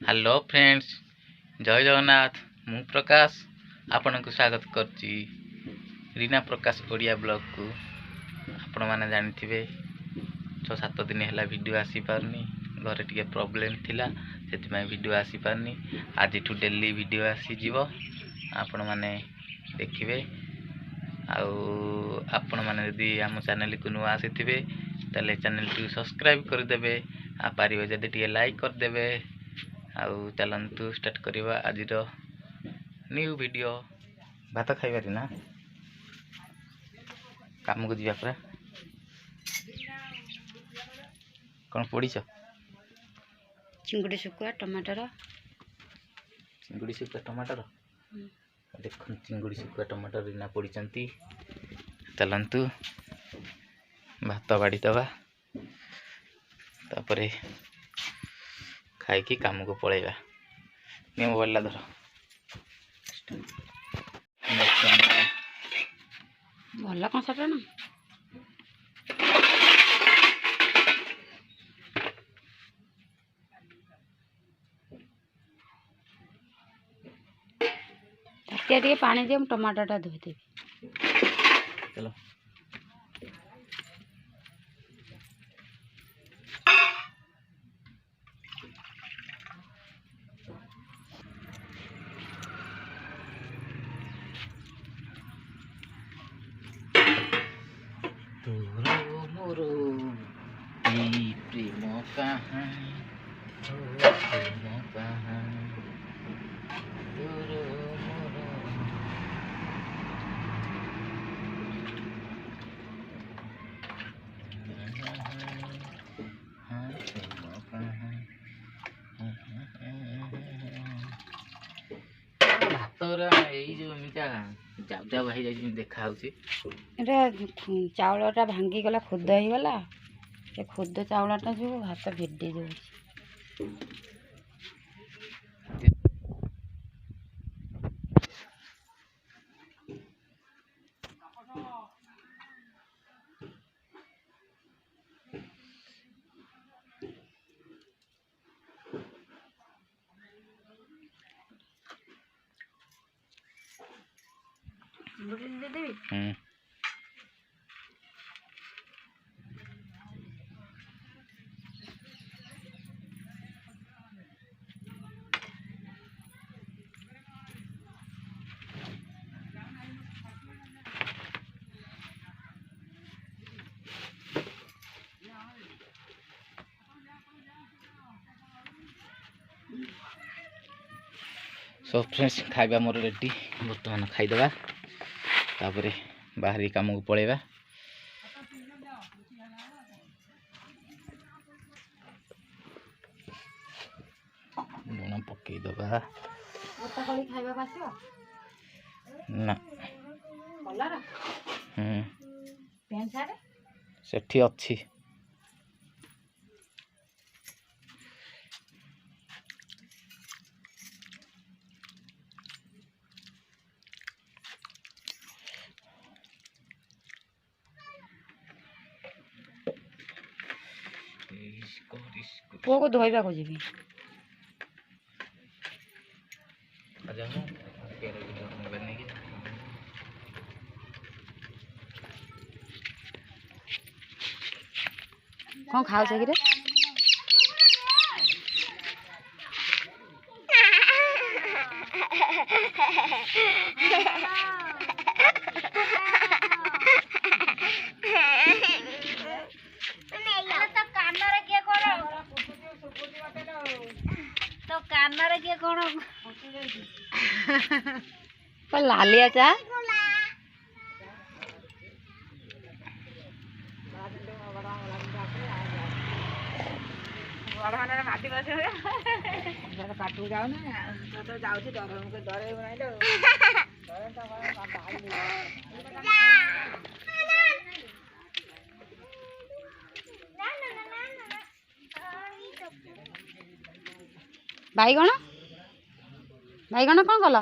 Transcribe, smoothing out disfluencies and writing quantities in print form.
Hello friends, जय जगन्नाथ। मु प्रकाश आपण को स्वागत करची रीना प्रकाश ओडिया ब्लॉग को। आपण माने जानिथिबे 6-7 दिन हैला वीडियो आसी पारनी, घरे टिके प्रॉब्लम थिला, सेति में वीडियो आसी पारनी। आज ठू डेली वीडियो आसी जीवो, आपण माने देखिबे। आपण माने यदि हम चैनल को नुआ आसीथिबे तले चैनल को सब्सक्राइब कर देबे, आ पारिबे जदि टिके लाइक कर देबे। आउ चलतु स्टार्ट करवा आज न्यू वीडियो। भात खाइबारी ना काम को जीवा पूरा कौन पड़ी चिंगुड़ी शुकुआ टमाटर देख चिंगुड़ी शुकुआ टमाटर रीना पड़ी। चलतु भात बाड़ी दबा, तापरे खाई काम को पलैबा। नहीं मोबाइल धर भल कौन सटा ना ताटिया पानी दे, टमाटर टा धोईदेवी। चलो मोरो प्रेम कहानी, प्रेम कहानी तोरो मोरो। भातरा यही जो एमिता जाऊ जाऊ भाई जाई देखा चाउलटा भांगी गला, खुद हो गला। खुद चाउलटा जो भात भिडी दे देवी। सो फ्रेंड्स, खाइबा मोर रेडी बर्तमान खाईदेवा, तापर बाहरी काम को पलैबा। लुण पकईदबा ना सेठी अच्छी पुओ को धोइबा को जीवी। कौन खाओ से तो कानर किए कौन लालिया चा काटू जाओ ना तो जाऊ डर बाईगण बाईगण कौन कल